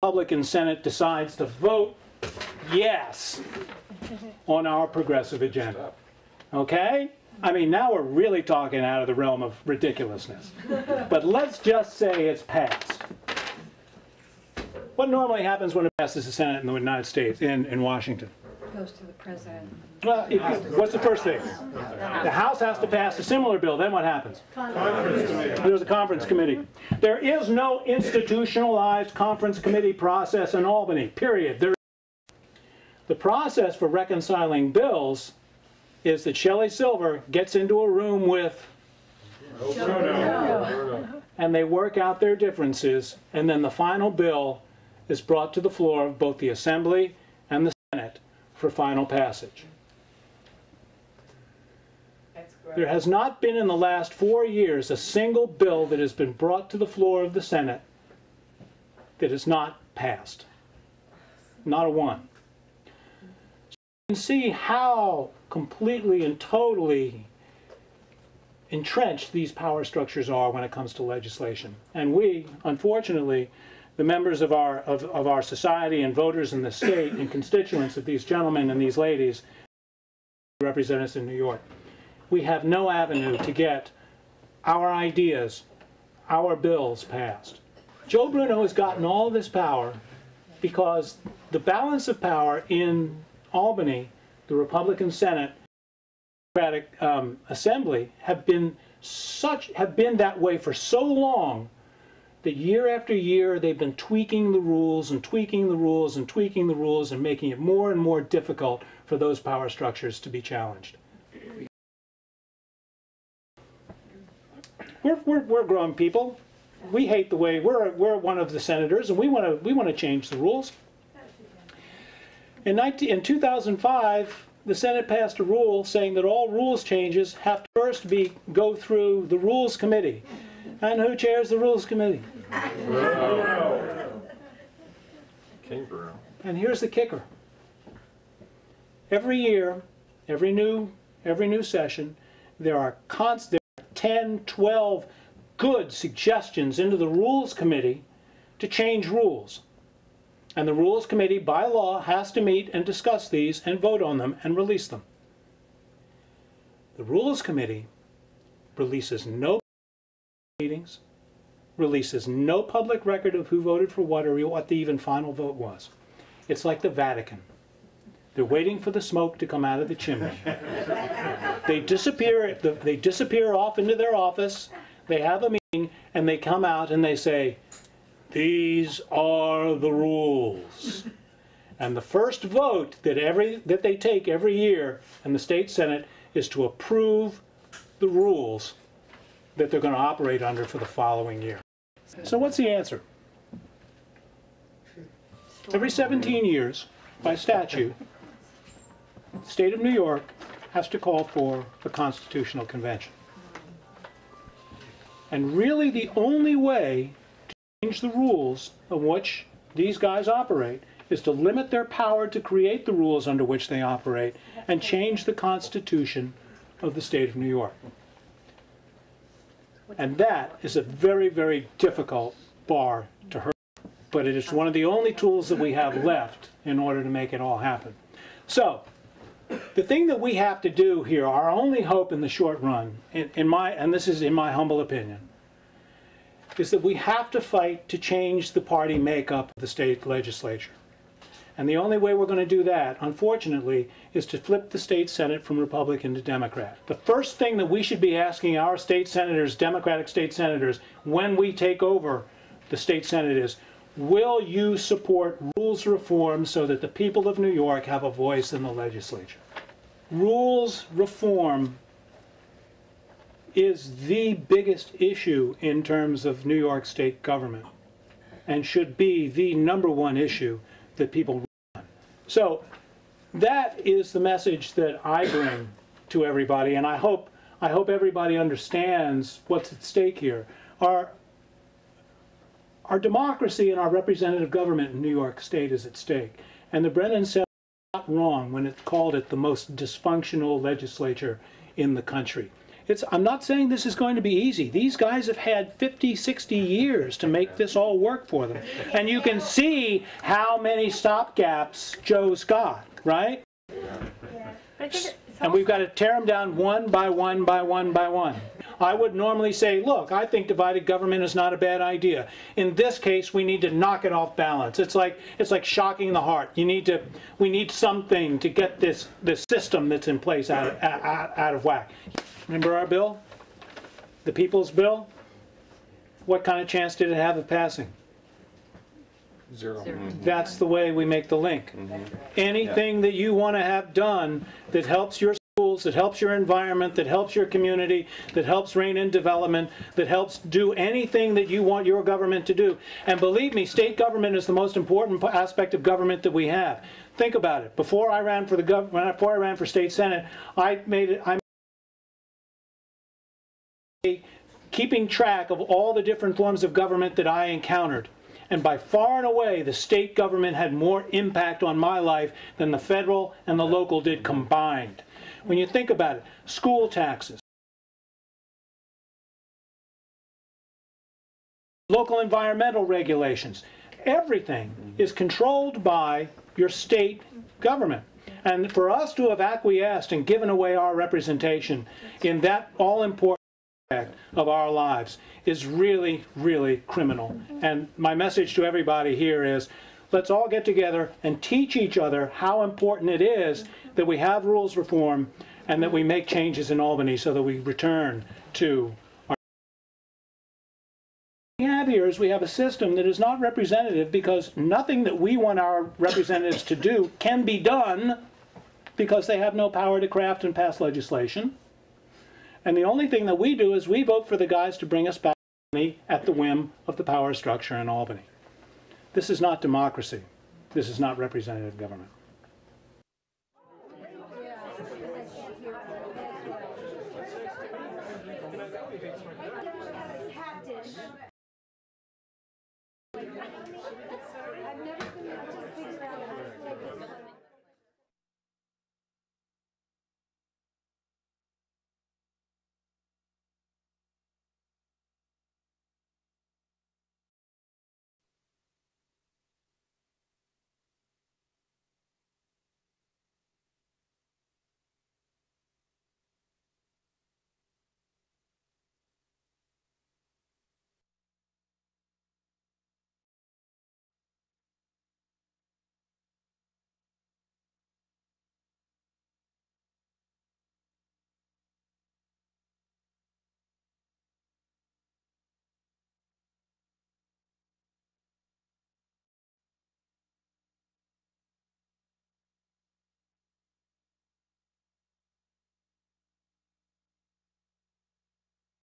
Republican Senate decides to vote yes on our progressive agenda. Okay? I mean, now we're really talking out of the realm of ridiculousness. But let's just say it's passed. What normally happens when it passes the Senate in the United States, in Washington? It goes to the president. Well, what's the first thing? The House has to pass a similar bill. Then what happens? There's a conference committee. There is no institutionalized conference committee process in Albany, period. The process for reconciling bills is that Shelley Silver gets into a room with and they work out their differences, and then the final bill is brought to the floor of both the Assembly and the Senate for final passage. There has not been in the last 4 years a single bill that has been brought to the floor of the Senate that is not passed. Not a one. So you can see how completely and totally entrenched these power structures are when it comes to legislation. And we, unfortunately, the members of our society and voters in the state and constituents of these gentlemen and these ladies who represent us in New York, we have no avenue to get our ideas, our bills passed. Joe Bruno has gotten all this power because the balance of power in Albany, the Republican Senate, Democratic Assembly have been that way for so long that year after year they've been tweaking the rules and tweaking the rules and tweaking the rules and making it more and more difficult for those power structures to be challenged. We're grown people. We hate the way we're one of the senators, and we want to change the rules. In 2005, the Senate passed a rule saying that all rules changes have to first go through the Rules Committee. And who chairs the Rules Committee? King Bruno. And here's the kicker. Every year, every new session, there are 10, 12 good suggestions into the Rules Committee to change rules. And the Rules Committee, by law, has to meet and discuss these and vote on them and release them. The Rules Committee releases no meetings, releases no public record of who voted for what or what the even final vote was. It's like the Vatican. They're waiting for the smoke to come out of the chimney. They disappear off into their office, they have a meeting, and they come out and they say, "These are the rules." And the first vote that they take every year in the state Senate is to approve the rules that they're going to operate under for the following year. So what's the answer? Every 17 years, by statute, the state of New York has to call for a constitutional convention. And really the only way to change the rules of which these guys operate is to limit their power to create the rules under which they operate and change the Constitution of the state of New York. And that is a very, very difficult bar to hurdle. But it is one of the only tools that we have left in order to make it all happen. So, the thing that we have to do here, our only hope in the short run, and this is in my humble opinion, is that we have to fight to change the party makeup of the state legislature. And the only way we're going to do that, unfortunately, is to flip the state Senate from Republican to Democrat. The first thing that we should be asking our state senators, Democratic state senators, when we take over the state Senate is, will you support rules reform so that the people of New York have a voice in the legislature? Rules reform is the biggest issue in terms of New York state government and should be the #1 issue that people run. So that is the message that I bring to everybody, and I hope everybody understands what's at stake here. Our democracy and our representative government in New York State is at stake. And the Brennan Center got wrong when it called it the most dysfunctional legislature in the country. I'm not saying this is going to be easy. These guys have had 50, 60 years to make this all work for them. And you can see how many stopgaps Joe's got, right? And we've got to tear them down one by one by one by one. I would normally say, look, I think divided government is not a bad idea. In this case, we need to knock it off balance. It's like shocking the heart. We need something to get this system that's in place out of whack. Remember our bill? The People's Bill? What kind of chance did it have of passing? Zero. That's the way we make the link. Anything that you want to have done that helps your schools, that helps your environment, that helps your community, that helps rein in development, that helps do anything that you want your government to do. And believe me, state government is the most important aspect of government that we have. Think about it. Before I ran for state senate, I made keeping track of all the different forms of government that I encountered. And by far and away, the state government had more impact on my life than the federal and the local did combined. When you think about it, school taxes, local environmental regulations, everything is controlled by your state government. And for us to have acquiesced and given away our representation in that all-important of our lives is really, really criminal. And my message to everybody here is, let's all get together and teach each other how important it is that we have rules reform and that we make changes in Albany so that we return to our... What we have here is we have a system that is not representative because nothing that we want our representatives to do can be done because they have no power to craft and pass legislation. And the only thing that we do is we vote for the guys to bring us back at the whim of the power structure in Albany. This is not democracy. This is not representative government.